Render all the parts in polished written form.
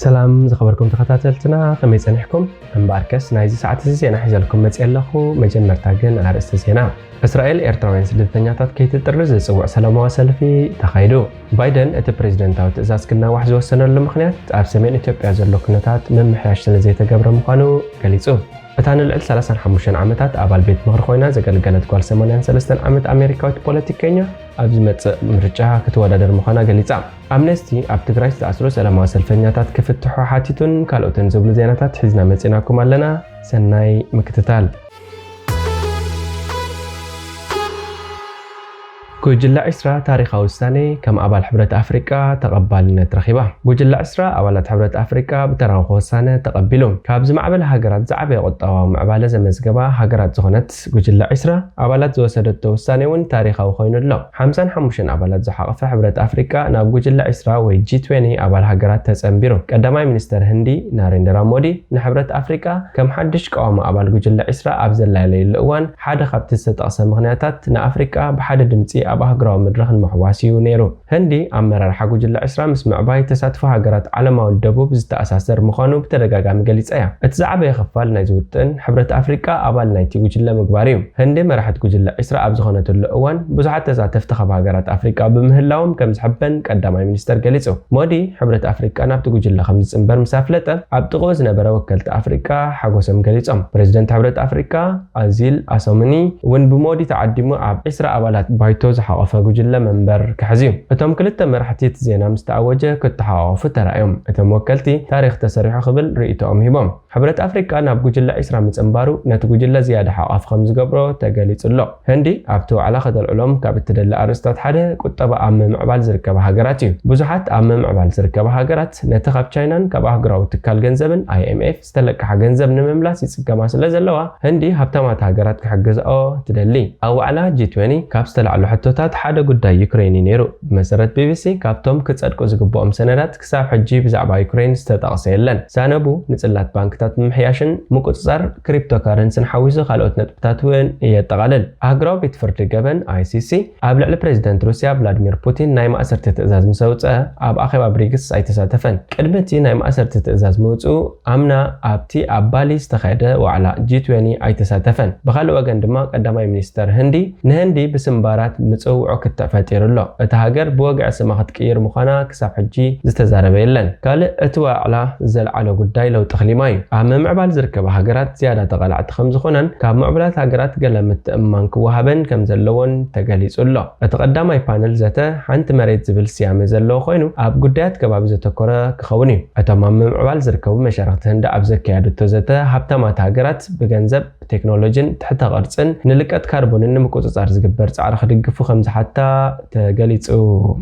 سلام زخبركم تخاتلتنا خميس نحكم امباركس نايزي ساعات زينا حيزلكم متسيلخو مجمر تاقن عرست زينا إسرائيل إيرتراوين سدتنياتات كي تترز سوع سلاموا سلفي تخايدو بايدن ات بريزيدنتاو تأزاز كنا واحد وسنة لمخنيات عب سمين إثيوبيا زلو كنتات من محياش سنزي تقبر مخانو قليسو بتان العل 35 عامتات أبال بيت مهر خوينا زقلقلت قوال 83 عامت أمريكاويت بوليتيكينيا أبزمت مرجعها كتوادر مخانا قليسا أمنستي أب تقراي تأسرو سلاموا سلفنياتات كفتحو حاتيتون كالوتن زبل زيناتات حزنا متسيناكم لنا سناي مكتتال جوجل عسرة تاريخ أوساني كم أبال حبرة أفريقيا تقبلنا ترخيبه جوجل عسرة أولاد حبرة أفريقيا بتران خوسانة تقبلهم كابز معبل هاجرات زعبي قطعوا معبالة زمزجبا هاجرات زخنت جوجل عسرة أولاد زوسدت توساني ون تاريخ أو خوين الله 55 أولاد زحق في حبرة أفريقيا ناب جوجل عسرة وجي 20 أبال هاجرات تسأمبيرو قدامي منستر هندي ناريندرا مودي نحبرة أفريقيا كم حدش قام أبال جوجل عسرة أبزل ليلي الأوان حدا خبت ستقسم مغنياتات نأفريقيا بحد دمتي أبا هجرة مدرخن محواسيو نيرو هندي أمرر حقو جل عسرة مسمع باي تساتفو هجرات علما والدبوب زتأساسر مخانو بترقاقا مقاليس ايا اتزعب يخفال نايزوتن حبرة أفريقيا أبال نايتي جل مقباريو هندي مرحت جل عسرة أبزخونة اللقوان بزعات تساتف تخب هجرات أفريقيا بمهلاهم كمزحبن قدامي منستر قاليسو مودي حبرة أفريقيا نابتو جل 5 انبر مسافلته عبتغوز نبرا وكلت أفريقيا حقو سم قاليسهم بريزيدنت حبرة أفريقيا أزيل أسومني ون بمودي تعدمو عب عسرة أبالات بايتوز حقفة جوجل منبر كحزيو اتم كلتا مرحتيت زينا مستعوجة كنت حقفة ترأيهم اتم وكلتي تاريخ تسريح قبل رئيتهم هبام حبرة أفريقيا ناب جوجل عسرة متنبارو نت جوجل زيادة حقف 5 قبرو تقاليت الله هندي عبتو علاقة العلوم كابتدل أرستات حدا كتبا أم معبال زركبة هاجراتيو بزحات أم معبال زركبة هاجرات نتخب تشاينان كبا هاجراو تكال جنزبن IMF استلك حجنزب نمملاس يسكما سلازلوا هندي هبتمات هاجرات كحجز تدلي أو على G20 كابستل على حتوتات حدا قداي يوكريني نيرو بمسارات BBC كابتوم كتصدقوا زقبوهم سندات كساب حجي بزعبا يوكرين استتقسيلن سانبو نصلات بانكتات ممحياشن مقصصر كريبتو كارنسن حويسو خالوت نطبتات وين يتقلل اغراو بيتفرد جبن ICC ابلع البريزيدنت روسيا فلاديمير بوتين ناي مأسرت تأزاز مسوصه اب اخيبا بريكس ايتساتفن قدمتي ناي مأسرت تأزاز موصو امنا ابتي ابالي استخاده وعلى G20 ايتساتفن بخالو وغن دما قداماي مينستر هندي نهندي بسمبارات مصوعو كتفاتير الله اتهاجر بوقع سماخت كير مخانا كساب حجي زتزارب يلن قال اتوا على زل على قداي لو تخليماي ام معبال زركبه هاجرات زياده تقلعت خمس خنن كاب معبلات هاجرات قلمت امان كوهبن كم زلون تقليص الله اتقداماي بانل زته حنت مريت زبل سيام زلو خوينو اب قدات كباب زتكره كخوني اتمام معبال زركبه مشاركت هند اب زكيادته زته حبتمات هاجرات بغنزب تكنولوجين تحت قرصن نلقت كربون نمقصصار زغبر صار خدغفو خمس حتى تقليصو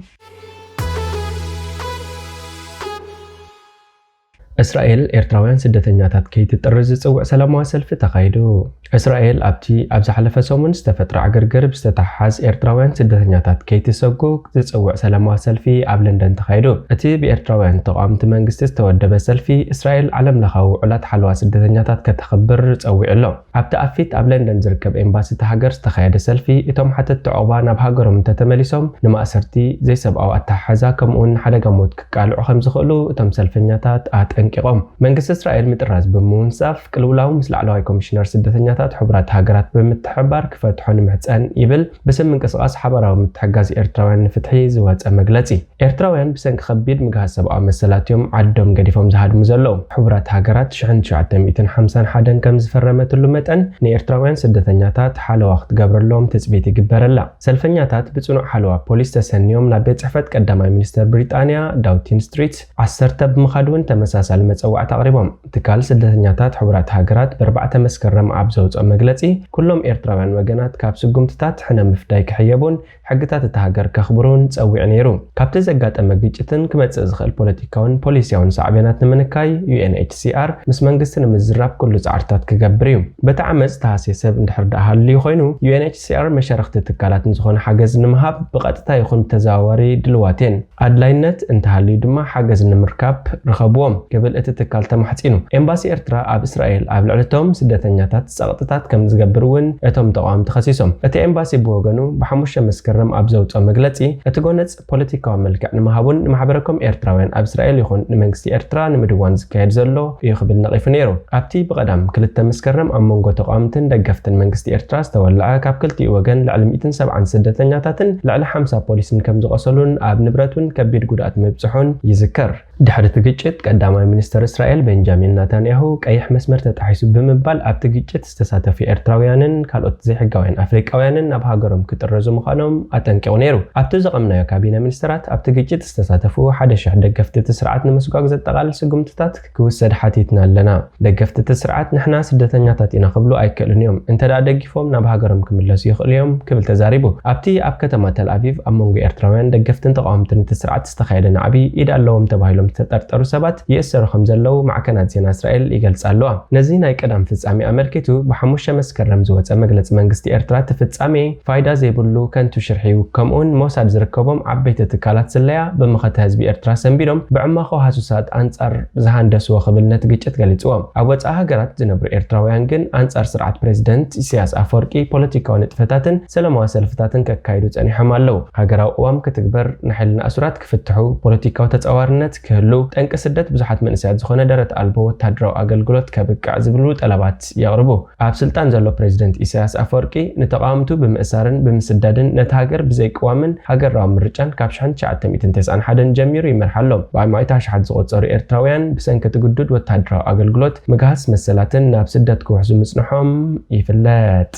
إسرائيل إيرتراويان سدتنياتات كي تترز تصوع سلاموا سلف تقايدو إسرائيل أبتي أبز حلفة سومن استفتر عقرقر بستتحاز إيرتراويان سدتنياتات كي تسوقو تصوع سلاموا سلفي أب لندن تقايدو أتي بإيرتراويان تقامت منغستس تودب سلفي إسرائيل علم لخاو علات حلوة سدتنياتات كتخبر تصوع له أبت أفيت أب لندن زركب إمباسي تحقر تخايد سلفي إتم حتى التعوبان بهاجرهم تتمليسهم نما أسرتي زي سبقوا التحازا كمون حدا قموت كقالوا خمس خلو تم سلفنياتات أنقيقهم منغست إسرائيل متراز بمونصاف قلولاو مثل علوي كوميشنر سدتنياتات حبرات هاجرات بمتحبار كفتحون محصان يبل بسم منقسقاس حبراو متحجاز إيرتراويان فتحي زواص مغلصي إيرتراويان بسنك خبيد مغاسبقا مسلاتيوم عدوم قديفهم زهادمو زلو حبرات هاجرات 1951 كم زفرمتلو متن نإيرتراويان سدتنياتات حال وقت قبرلهم تثبيت يقبرلا سلفنياتات بصنوع حلوة بوليس تسنيوم نابيت صحفت قداماي مينستر بريطانيا داوتين ستريت 10 بمخادون تمساسل مصوع تقريبهم تكال سدتنياتات حبرات هاجرات بربعه مسكرم ابزوص مغلصي كلهم إيرتراويان وغنات كاب سغمتታት حنا مفداي كحيبون حقታት التهاجر كخبرون تصوع نيرو كابت زغاطم مغيچتن كمص زخل بوليتيكاون بوليسياون صعبينات نمنكاي UNHCR مس منغستن مزراب كل صعرتات كغبريو بتعمص تاسيسب اندحردا حلي خوينو UNHCR مشارخت تكالات نزخون حاجز نمهاب بقطتا يخون تزاوري دلواتين ادلاينت انتحلي دما حاجز نمركاب رخبوم قبل اتتكال تمحصينو امباسي إيرترا اب اسرائيل اب لعلتهم سدتنياتات صقط ጸጥታት ከም ዝገብርውን እቶም ተቃዋምቲ ተኸሲሶም እቲ ኤምባሲ ብወገኑ ብሓሙሽተ መስከረም ኣብ ዘውፅኦ መግለጺ እቲ ጎነጽ ፖለቲካዊ መልክዕ ንምሃቡን ንማሕበረኩም ኤርትራውያን ኣብ እስራኤል ይኹን ንመንግስቲ ኤርትራ ንምድዋን ዝካየድ ዘሎ እዩ ክብል ነቒፉ ነይሩ ኣብቲ ብቐዳም 2 መስከረም ኣብ መንጎ ተቃዋምትን ደገፍትን መንግስቲ ኤርትራ ዝተወልዐ ካብ ክልቲኡ ወገን ልዕሊ 170 ስደተኛታትን ልዕሊ 50 ፖሊስን ከም ዝቆሰሉን ኣብ ንብረቱን ከቢድ ጉድኣት ምብጽሑን ይዝከር ድሕሪ እቲ ግጭት ቀዳማይ ሚኒስትር እስራኤል ቤንጃሚን ናታንያሁ ቀይሕ መስመር ተጣሒሱ ብምባል ኣብቲ ግጭት ዝተሳተፉ ኤርትራውያንን ካልኦት ዘይሕጋውያን ኣፍሪቃውያንን ናብ ሃገሮም ክጥረዙ ምዃኖም ኣጠንቂቑ ነይሩ ኣብቲ ዘቐምናዮ ካቢነ ሚኒስትራት ኣብቲ ግጭት ዝተሳተፉ 1,000 ደገፍቲ እቲ ስርዓት ንምስጓግ ዘጠቓልል ስጉምትታት ክውሰድ ሓቲትና ኣለና ደገፍቲ እቲ ስርዓት ንሕና ስደተኛታት ኢና ክብሉ ኣይክእሉን እዮም እንተዳ ደጊፎም ናብ ሃገሮም ክምለሱ ይኽእሉ እዮም ክብል ተዛሪቡ ኣብቲ ኣብ ከተማ ተልኣቪቭ ኣብ መንጎ ኤርትራውያን ደገፍትን ተቃዋምትን እቲ ስርዓት ዝተኻየደ ናዕቢ ኢድ ኣለዎም ተባሂሎም ተጠርጠሩ ሰባት ይእሰሩ ከም ዘለው ማዕከናት ዜና እስራኤል ይገልጻ ኣለዋ ነዚ ናይ ቀዳም ፍጻሜ ኣመልኪቱ ብ5 መስከረም ዝወፀ መግለጽ መንግስቲ ኤርትራ ተፍጻሜ ፋይዳ ዘይብሉ ከንቱ ሽርሒው ከምኡን ሞሳድ ዝርከቦም ዓበይቲ ትካላት ስለያ ብምኽተ ህዝቢ ኤርትራ ሰንቢዶም ብዕማኹ ሃሱሳት አንጻር ዝሃንደስዎ ክብል ነቲ ግጭት ገሊጽዎም ኣብ ወፃኢ ሃገራት ዝነብሩ ኤርትራውያን ግን አንጻር ስርዓት ፕሬዚደንት ኢሳያስ ኣፈወርቂ ፖለቲካዊ ንጥፈታትን ሰላማዊ ሰልፍታትን ከካይዱ ጸኒሖም ኣለዉ ሃገራዊ ቅዋም ክትግበር ንሓይልና ኣሱራት ክፍትሑ ፖለቲካዊ ተጻዋርነት ክህሉ ጠንቂ ስደት ብዙሓት መንእሰያት ዝኾነ ደረት ኣልቦ ወታደራዊ ኣገልግሎት ከብቃዕ ዝብሉ ጠለባት ያቕርቡ ኣብ ስልጣን ዘሎ ፕሬዚደንት ኢሳያስ ኣፈወርቂ ንተቃዋምቱ ብምእሳርን ብምስዳድን ነቲ ሃገር ብዘይቅዋምን ሃገራዊ ምርጫን ካብ 1991 ጀሚሩ ይመርሓሎም ብኣማይታ ሸሓት ዝቆጸሩ ኤርትራውያን ብሰንኪ ትግዱድ ወታደራዊ ኣገልግሎት ምግሃስ መሰላትን ናብ ስደት ክውሕዙ ምጽንሖም ይፍለጥ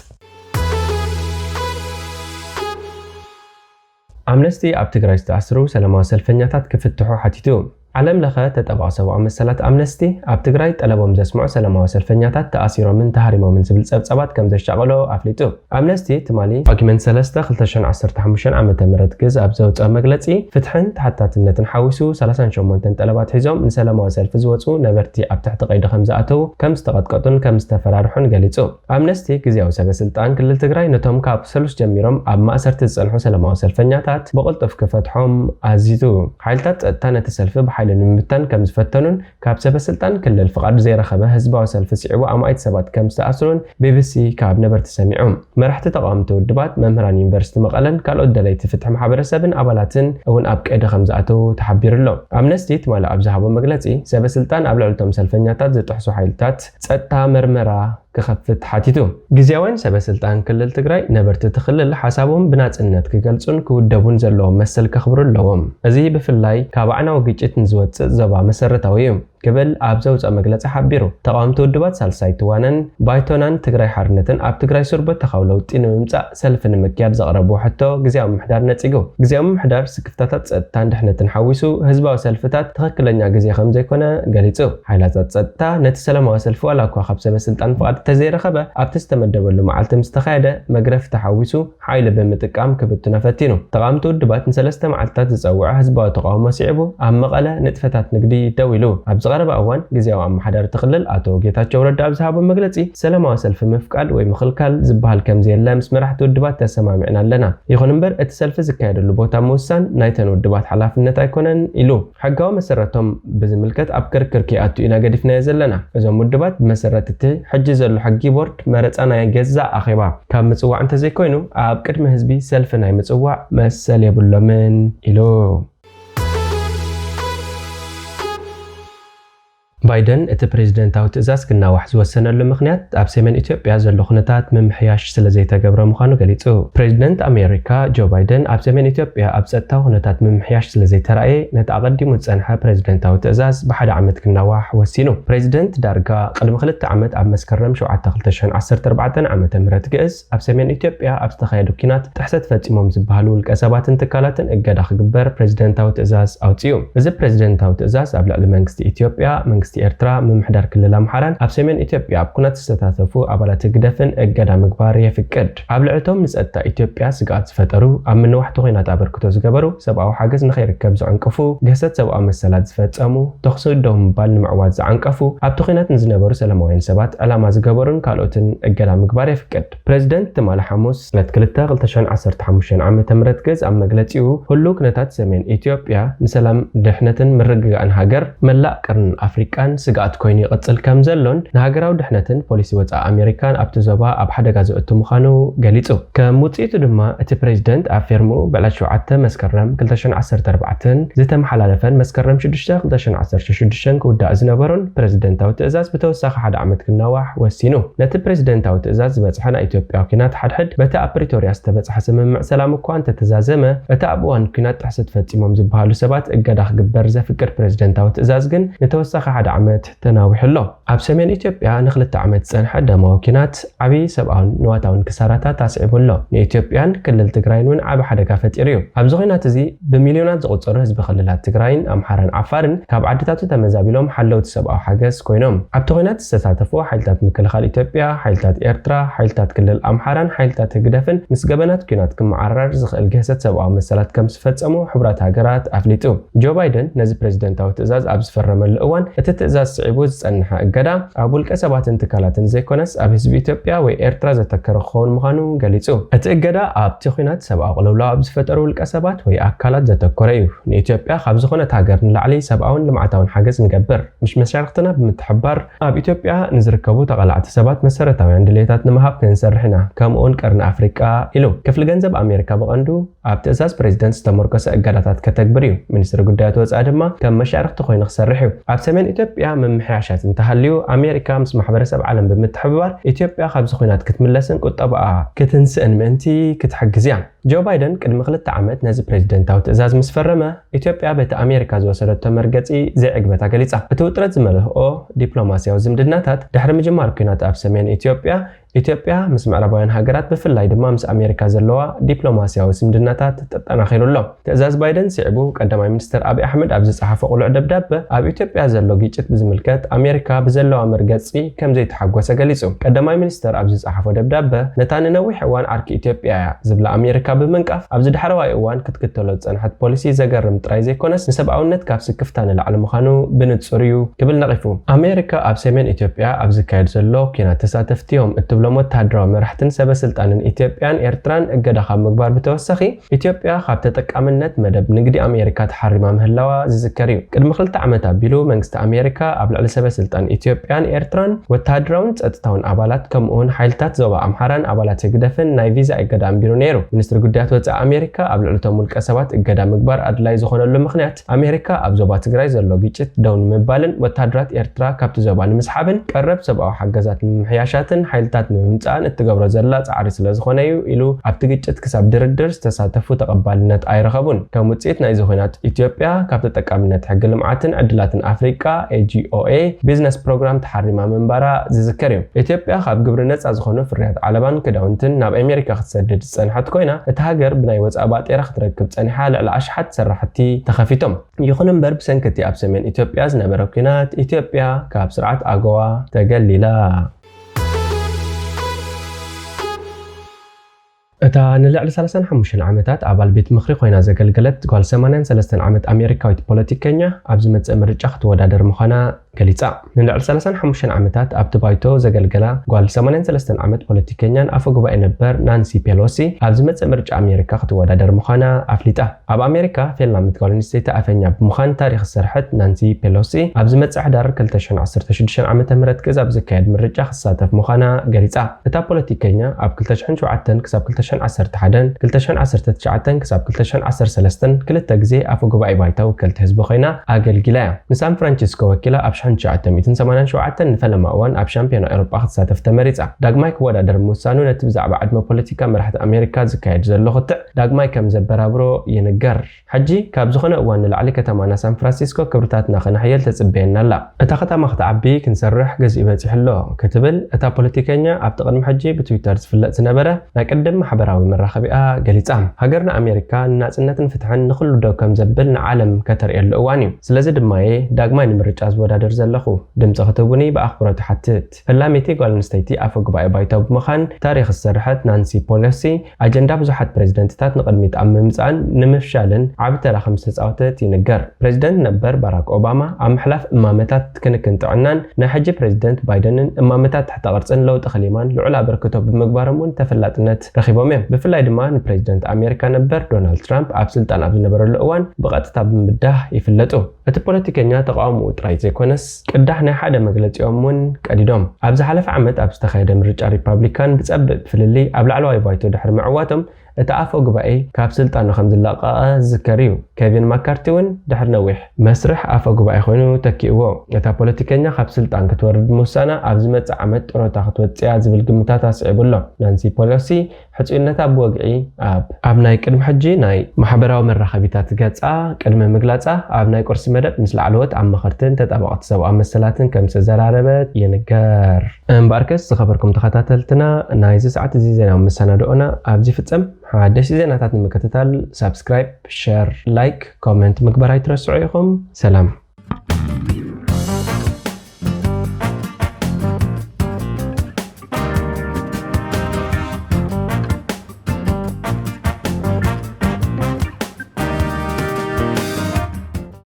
ኣምነስቲ ኣብ ትግራይ ዝተኣስሩ ሰላማዊ ሰልፈኛታት ክፍትሑ ሓቲቱ ዓለም ለኸ ተጠባቂ ሰብኣዊ መሰላት ኣምነስቲ ኣብ ትግራይ ጠለቦም ዘስምዑ ሰላማዊ ሰልፈኛታት ተኣሲሮምን ተሃሪሞምን ዝብል ጸብጻባት ከም ዘሻቀሎ ኣፍሊጡ ኣምነስቲ ትማሊ ኦግመንት 3 2015 ዓመተ ምህረት ግዝ ኣብ ዘውፅኦ መግለጺ ፍትሕን ተሓታትነትን ሓዊሱ 38 ጠለባት ሒዞም ንሰላማዊ ሰልፊ ዝወጹ ነበርቲ ኣብ ትሕቲ ቀይዲ ከም ዝኣተው ከም ዝተቐጥቀጡን ከም ዝተፈራርሑን ገሊጹ ኣምነስቲ ግዜያዊ ሰበስልጣን ክልል ትግራይ ነቶም ካብ ሰሉስ ጀሚሮም ኣብ ማእሰርቲ ዝጸንሑ ሰላማዊ ሰልፈኛታት ብቕልጡፍ ክፈትሖም ኣዚዙ ሓይልታት ጸጥታ ነቲ ሰልፊ ሓይልን ምምታን ከም ዝፈተኑን ካብ ሰበስልጣን ክልል ፍቃድ ዘይረኸበ ህዝባዊ ሰልፊ ሲዕቡ ኣማይት ሰባት ከም ዝተኣስሩን ቢቢሲ ካብ ነበርቲ ሰሚዖም መራሕቲ ተቃዋምቲ ውድባት መምህራን ዩኒቨርሲቲ መቐለን ካልኦት ደለይቲ ፍትሒ ማሕበረሰብን ኣባላትን እውን ኣብ ቀይዲ ከም ዝኣተው ተሓቢሩሎ ኣምነስቲ ትማሊ ኣብ ዝሃቦ መግለጺ ሰበስልጣን ኣብ ልዕልቶም ሰልፈኛታት ዝጥሕሱ ሓይልታት ጸጥታ መርመራ ክኸፍት ሓቲቱ ግዜያውን ሰበስልጣን ክልል ትግራይ ነበርቲ ትኽልል ሓሳቦም ብናጽነት ክገልጹን ክውደቡን ዘለዎም መሰል ከኽብሩ ኣለዎም እዚ ብፍላይ ካብ ኣዕናዊ ግጭት ንዝወፅእ ዞባ መሰረታዊ እዩ ክብል ኣብ ዘውፅኦ መግለጺ ሓቢሩ ተቃዋምቲ ውድባት ሳልሳይ ትዋነን ባይቶናን ትግራይ ሓርነትን ኣብ ትግራይ ሱርበት ተኻው ለውጢ ንምምጻእ ሰልፊ ንምክያድ ዘቕረቡ ሕቶ ግዜያዊ ምሕዳር ነጺጉ ግዜያዊ ምሕዳር ስክፍታታት ጸጥታን ድሕነትን ሓዊሱ ህዝባዊ ሰልፍታት ትኽክለኛ ግዜ ከም ዘይኮነ ገሊጹ ሓይላት ጸጥታ ነቲ ሰላማዊ ሰልፊ ዋላ እኳ ካብ ሰበስልጣን ፍቃድ ተዘይረኸበ ኣብቲ ዝተመደበሉ መዓልቲ ምስ ተኻየደ መግረፍ ተሓዊሱ ሓይሊ ብምጥቃም ክብትኖ ፈቲኑ ተቃዋምቲ ውድባት ንሰለስተ መዓልትታት ዝጸውዐ ህዝባዊ ተቃውሞ ሲዕቡ ኣብ መቐለ ንጥፈታት ንግዲ ደው ኢሉ ኣብ ዝቐረበ እዋን ግዜያዊ ኣመሓዳሪ ትኽልል ኣቶ ጌታቸው ረዳ ኣብ ዝሃቦ መግለጺ ሰላማዊ ሰልፊ ምፍቃድ ወይ ምኽልካል ዝበሃል ከምዘየለ ምስ መራሕቲ ውድባት ተሰማሚዕና ኣለና ይኹን እምበር እቲ ሰልፊ ዝካየደሉ ቦታ ምውሳን ናይተን ውድባት ሓላፍነት ኣይኮነን ኢሉ ሕጋዊ መሰረቶም ብዝምልከት ኣብ ክርክር ከይኣቱ ኢና ገዲፍናዮ ዘለና እዞም ውድባት ብመሰረት እቲ ሕጂ ዘሎ ሕጊ ቦርድ መረፃ ናይ ገዛእ ኣኼባ ካብ ምጽዋዕ እንተዘይኮይኑ ኣብ ቅድሚ ህዝቢ ሰልፊ ናይ ምጽዋዕ መሰል የብሎምን ኢሉ ባይደን እቲ ፕሬዝደንታዊ ትእዛዝ ክናዋሕ ዝወሰነሉ ምኽንያት ኣብ ሰሜን ኢትዮጵያ ዘሎ ኩነታት ምምሕያሽ ስለዘይተገብረ ምዃኑ ገሊጹ ፕሬዝደንት ኣሜሪካ ጆ ባይደን ኣብ ሰሜን ኢትዮጵያ ኣብ ጸጥታዊ ኩነታት ምምሕያሽ ስለዘይተረኣየ ነቲ ኣቐዲሙ ዝጸንሐ ፕሬዝደንታዊ ትእዛዝ ብሓደ ዓመት ክናዋሕ ወሲኑ ፕሬዝደንት ዳርጋ ቅድሚ 2 ዓመት ኣብ መስከረም 7 2014 ዓመተ ምህረት ግእዝ ኣብ ሰሜን ኢትዮጵያ ኣብ ዝተኻየደ ኩናት ጥሕሰት ፈጺሞም ዝበሃሉ ውልቀ ሰባትን ትካላትን እገዳ ክግበር ፕሬዝደንታዊ ትእዛዝ ኣውፅዩ እዚ ፕሬዝደንታዊ ትእዛዝ ኣብ ልዕሊ መንግስቲ ኢትዮጵያ መንግስቲ ኤርትራ ምምሕዳር ክልል ኣምሓራን ኣብ ሰሜን ኢትዮጵያ ኣብ ኩናት ዝተሳተፉ ኣባላት ግደፍን እገዳ ምግባር የፍቅድ ኣብ ልዕልቶም ንጸጥታ ኢትዮጵያ ስጋት ዝፈጠሩ ኣብ ምንዋሕቲ ኩናት ኣበርክቶ ዝገበሩ ሰብኣዊ ሓገዝ ንኸይርከብ ዝዓንቀፉ ገሰት ሰብኣዊ መሰላት ዝፈጸሙ ተኽሲ ደው ምባል ንምዕዋት ዝዓንቀፉ ኣብቲ ኩናት ንዝነበሩ ሰላማውያን ሰባት ዕላማ ዝገበሩን ካልኦትን እገዳ ምግባር የፍቅድ ፕሬዝደንት ትማሊ ሐሙስ 2/2015 ዓመተ ምህረት ገዝ ኣብ መግለጺኡ ሁሉ ኩነታት ሰሜን ኢትዮጵያ ንሰላም ድሕነትን ምርግጋእን ሃገር መላእ ቅርን ኣፍሪቃ ኣፍሪቃን ስጋት ኮይኑ ይቕጽል ከም ዘሎን ንሃገራዊ ድሕነትን ፖሊሲ ወጻኢ ኣሜሪካን ኣብቲ ዞባ ኣብ ሓደጋ ዝእቱ ምዃኑ ገሊጹ ከም ውጽኢቱ ድማ እቲ ፕሬዚደንት ኣፌርሙ በዕለት 7 መስከረም 2014 ዝተመሓላለፈን መስከረም 6 2016 ክውዳእ ዝነበሮን ፕሬዚደንታዊ ትእዛዝ ብተወሳኺ 1 ዓመት ክነዋሕ ወሲኑ ነቲ ፕሬዚደንታዊ ትእዛዝ ዝበጽሐ ናይ ኢትዮጵያ ኩናት ሓድሕድ በቲ ኣብ ፕሪቶሪያ ዝተበጽሐ ስምምዕ ሰላም እኳ እንተተዛዘመ እቲ ኣብ እዋን ኩናት ጥሕሰት ፈጺሞም ዝበሃሉ ሰባት እገዳ ክግበር ዘፍቅድ ፕሬዚደንታዊ ትእዛዝ ግን ንተወሳኺ 1 ዓመት ተናዊሕሎ ኣብ ሰሜን ኢትዮጵያ ንኽልተ ዓመት ዝጸንሐ ደማዊ ኩናት ዓብዪ ሰብኣውን ንዋታውን ክሳራታት ኣስዒቡሎ ንኢትዮጵያን ክልል ትግራይን እውን ዓቢ ሓደጋ ፈጢሩ እዩ ኣብዚ ኩናት እዚ ብሚልዮናት ዝቑጸሩ ህዝቢ ክልላት ትግራይን ኣምሓራን ዓፋርን ካብ ዓድታቱ ተመዛቢሎም ሓለውቲ ሰብኣዊ ሓገዝ ኮይኖም ኣብቲ ኩናት ዝተሳተፉ ሓይልታት ምክልኻል ኢትዮጵያ ሓይልታት ኤርትራ ሓይልታት ክልል ኣምሓራን ሓይልታት ህግደፍን ምስ ገበናት ኩናት ክመዓረር ዝኽእል ገሰት ሰብኣዊ መሰላት ከም ዝፈጸሙ ሕቡራት ሃገራት ኣፍሊጡ ጆ ባይደን ነዚ ፕሬዚደንታዊ ትእዛዝ ኣብ ዝፈረመሉ እዋን እቲ ትእዛዝ ስዒቡ ዝጸንሐ እገዳ ኣብ ውልቀ ሰባትን ትካላትን ዘይኮነስ ኣብ ህዝቢ ኢትዮጵያ ወይ ኤርትራ ዘተከረ ክኸውን ምዃኑ ገሊጹ እቲ እገዳ ኣብቲ ኩናት ሰብኣዊ ቅልውላው ኣብ ዝፈጠሩ ውልቀ ሰባት ወይ ኣካላት ዘተኮረ እዩ ንኢትዮጵያ ካብ ዝኾነት ሃገር ንላዕሊ ሰብኣውን ልምዓታውን ሓገዝ ንገብር ምስ መሻርክትና ብምትሕባር ኣብ ኢትዮጵያ ንዝርከቡ ተቐላዕቲ ሰባት መሰረታውያን ድሌታት ንምሃብ ክንሰርሕ ኢና ከምኡውን ቀርኒ ኣፍሪቃ ኢሉ ክፍሊ ገንዘብ ኣሜሪካ ብቐንዱ ኣብ ትእዛዝ ፕሬዚደንት ዝተመርኮሰ እገዳታት ከተግብር እዩ ሚኒስትሪ ጉዳያት ወጻኢ ድማ ከም መሻርክቲ ኮይኑ ክሰርሕ እዩ ኣብ ሰሜን ኢትዮጵያ ምምሕያሻት እንተሃልዩ ኣሜሪካ ምስ ማሕበረሰብ ዓለም ብምትሕብባር ኢትዮጵያ ካብዚ ኩናት ክትምለስን ቁጠባኣ ክትንስእን ምእንቲ ክትሕግዝ እያ ጆ ባይደን ቅድሚ 2 ዓመት ነዚ ፕሬዚደንታዊ ትእዛዝ ምስ ፈረመ ኢትዮጵያ በቲ ኣሜሪካ ዝወሰደቶ መርገጺ ዘይዕግበታ ገሊጻ እቲ ውጥረት ዝመልኦ ዲፕሎማስያዊ ዝምድናታት ድሕሪ ምጅማር ኩናት ኣብ ሰሜን ኢትዮጵያ ምስ ምዕራባውያን ሃገራት ብፍላይ ድማ ምስ ኣሜሪካ ዘለዋ ዲፕሎማስያዊ ዝምድናታት ተጠናኺሩሎ ትእዛዝ ባይደን ስዒቡ ቀዳማይ ሚኒስትር አብይ ኣሕመድ ኣብ ዝጸሓፈ ቁሉዕ ደብዳቤ ኣብ ኢትዮጵያ ዘሎ ግጭት ብዝምልከት ኣሜሪካ ብዘለዋ መርገጺ ከም ዘይተሓጎሰ ገሊጹ ቀዳማይ ሚኒስትር ኣብ ዝጸሓፈ ደብዳቤ ነታ ንነዊሕ እዋን ዓርኪ ኢትዮጵያ ዝብላ ኣሜሪካ ብምንቃፍ ኣብ ዝድሕረዋይ እዋን ክትክተሎ ዝጸንሐት ፖሊሲ ዘገርም ጥራይ ዘይኮነስ ንሰብኣውነት ካብ ስክፍታ ንላዕሊ ምዃኑ ብንጹር እዩ ክብል ነቒፉ ኣሜሪካ ኣብ ሰሜን ኢትዮጵያ ኣብ ዝካየድ ዘሎ ኩናት ተሳተፍቲዮም እትብሎም ወተሃደራዊ መራሕትን ሰበስልጣንን ኢትዮጵያን ኤርትራን እገዳ ካብ ምግባር ብተወሳኺ ኢትዮጵያ ካብ ተጠቃምነት መደብ ንግዲ ኣሜሪካ ተሓሪማ ምህላዋ ዝዝከር እዩ ቅድሚ 2 ዓመት ኣቢሉ መንግስቲ ኣሜሪካ ኣብ ልዕሊ ሰበስልጣን ኢትዮጵያን ኤርትራን ወተሃደራውን ጸጥታውን ኣባላት ከምኡውን ሓይልታት ዞባ ኣምሓራን ኣባላት ህግደፍን ናይ ቪዛ እገዳ ኣንቢሩ ነይሩ ሚኒስትሪ ጉዳያት ወጻኢ ኣሜሪካ ኣብ ልዕሊቶም ውልቀ ሰባት እገዳ ምግባር ኣድላይ ዝኾነሉ ምኽንያት ኣሜሪካ ኣብ ዞባ ትግራይ ዘሎ ግጭት ደው ንምባልን ወተሃደራት ኤርትራ ካብቲ ዞባ ንምስሓብን ቀረብ ሰብኣዊ ሓገዛት ንምሕያሻትን ሓይልታት ንምምጻእን እትገብሮ ዘላ ጻዕሪ ስለ ዝኾነ እዩ ኢሉ ኣብቲ ግጭት ክሳብ ድርድር ዝተሳተፉ ተቐባልነት ኣይረኸቡን ከም ውጽኢት ናይ ዝኾናት ኢትዮጵያ ካብ ተጠቃምነት ሕጊ ልምዓትን ዕድላትን ኣፍሪቃ AGOA ቢዝነስ ፕሮግራም ተሓሪማ ምንባራ ዝዝከር እዩ ኢትዮጵያ ካብ ግብሪ ነጻ ዝኾኑ ፍርያት ዓለባን ክዳውንትን ናብ ኣሜሪካ ክትሰድድ ዝጸንሐት ኮይና እቲ ሃገር ብናይ ወጻኢ ባጤራ ክትረክብ ጸኒሓ ልዕሊ ኣሽሓት ሰራሕቲ ተኸፊቶም ይኹን እምበር ብሰንኪቲ ኣብ ሰሜን ኢትዮጵያ ዝነበረ ኩናት ኢትዮጵያ ካብ ስርዓት ኣገዋ ተገሊላ እታ ንልዕሊ 35 ዓመታት ኣባል ቤት ምኽሪ ኮይና ዘገልገለት ጓል 83 ዓመት ኣሜሪካዊት ፖለቲከኛ ኣብ ዝመጽእ ምርጫ ክትወዳደር ምዃና ገሊጻ ንልዕሊ 35 ዓመታት ኣብቲ ባይቶ ዘገልገላ ጓል 83 ዓመት ፖለቲከኛን ኣፈ ጉባኤ ነበር ናንሲ ፔሎሲ ኣብ ዝመጽእ ምርጫ ኣሜሪካ ክትወዳደር ምዃና ኣፍሊጣ ኣብ ኣሜሪካ ፌልናምት ጓል ኣንስተይቲ ኣፈኛ ብምዃን ታሪኽ ዝሰርሐት ናንሲ ፔሎሲ ኣብ ዝመጽእ ሕዳር 2016 ዓመተ ምህረት ክዛብ ዝካየድ ምርጫ ክሳተፍ ምዃና ገሊጻ እታ ፖለቲከኛ ኣብ 2007 ክሳብ 2011 2019 ክሳብ 2013 ክልተ ግዜ ኣፈ ጉባኤ ባይታ ወከልቲ ህዝቢ ኮይና ኣገልጊላ እያ ንሳን ፍራንቺስኮ ወኪላ ኣብ 1987 ንፈለማ እዋን ኣብ ሻምፒዮና ኤውሮጳ ክትሳተፍ ተመሪጻ ዳግማይ ክወዳደር ምውሳኑ ነቲ ብዛዕባ ዕድመ ፖለቲካ መራሕቲ ኣሜሪካ ዝካየድ ዘሎ ክትዕ ዳግማይ ከም ዘበራብሮ ይንገር ሕጂ ካብ ዝኾነ እዋን ንላዕሊ ከተማና ሳን ፍራንሲስኮ ክብርታትና ክነሕየል ተጽበየና ኣላ እታ ከተማ ክትዓቢ ክንሰርሕ ገዚኡ በፂሕሎ ክትብል እታ ፖለቲከኛ ኣብቲ ቅድሚ ሕጂ ብትዊተር ዝፍለጥ ዝነበረ ናይ ቅድም ማሕበራዊ መራኸቢኣ ገሊጻ ሃገርና ኣሜሪካ ንናጽነትን ፍትሕን ንኹሉ ደው ከም ዘብል ንዓለም ከተርእየሉ እዋን እዩ ስለዚ ድማየ ዳግማይ ንምርጫ ዝወዳደር ዘለኹ ድምፂ ክትቡኒ ብኣኽብሮት ሓትት ፈላሜቲ ጓል ኣንስተይቲ ኣፈ ጉባኤ ባይቶ ብምዃን ታሪኽ ዝሰርሐት ናንሲ ፔሎሲ ኣጀንዳ ብዙሓት ፕሬዚደንትታት ንቕድሚት ኣብ ምምጻእን ንምፍሻልን ዓቢ ተራ ከም ዝተጻወተት ይንገር ፕሬዚደንት ነበር ባራክ ኦባማ ኣብ ምሕላፍ እማመታት ክንክን ጥዕናን ናይ ሕጂ ፕሬዚደንት ባይደንን እማመታት ትሕተ ቅርጽን ለውጢ ኸሊማን ልዑል ኣበርክቶ ብምግባሮም እውን ተፈላጥነት ረኺቦም እዮም ብፍላይ ድማ ንፕሬዚደንት ኣሜሪካ ነበር ዶናልድ ትራምፕ ኣብ ስልጣን ኣብ ዝነበረሉ እዋን ብቐጥታ ብምብዳህ ይፍለጡ እቲ ፖለቲከኛ ተቃውሞኡ ጥራይ ዘይኮነስ ማርكስ ቅዳሕ ናይ ሓደ መግለጺኦም ውን ቀዲዶም ኣብ ዝሓለፈ ዓመት ኣብ ዝተኻየደ ምርጫ ሪፐብሊካን ብጸብቕ ፍልሊ ኣብ ላዕለዋይ ባይቶ ድሕሪ ምዕዋቶም እቲ ኣፈ ጉባኤ ካብ ስልጣኑ ከም ዝለቐቐ ዝዝከር እዩ ኬቪን ማካርቲ ውን ድሕሪ ነዊሕ መስርሕ ኣፈ ጉባኤ ኮይኑ ተኪእዎ እታ ፖለቲከኛ ካብ ስልጣን ክትወርድ ምውሳና ኣብ ዝመጽእ ዓመት ጥሮታ ክትወጽያ ዝብል ግምታት ኣስዒቡሎ ናንሲ ፔሎሲ ሕጹይነታ ብወግዒ ኣብ ናይ ቅድሚ ሕጂ ናይ ማሕበራዊ መራኸቢታት ገጻ ቅድሚ ምግላጻ ኣብ ናይ ቁርሲ መደብ ምስ ላዕለዎት ኣመኸርትን ተጣበቕቲ ሰብኣዊ መሰላትን ከም ዝተዘራረበት ይንገር እምበኣርከስ ዝኸበርኩም ተኸታተልትና ናይዚ ሰዓት እዚ ዜናዊ መሰናድኦና ኣብዚ ፍጸም ሓደሽ ዜናታት ንምክትታል ሰብስክራይብ ሼር ላይክ ኮሜንት ምግባር ኣይትረስዑ ኢኹም ሰላም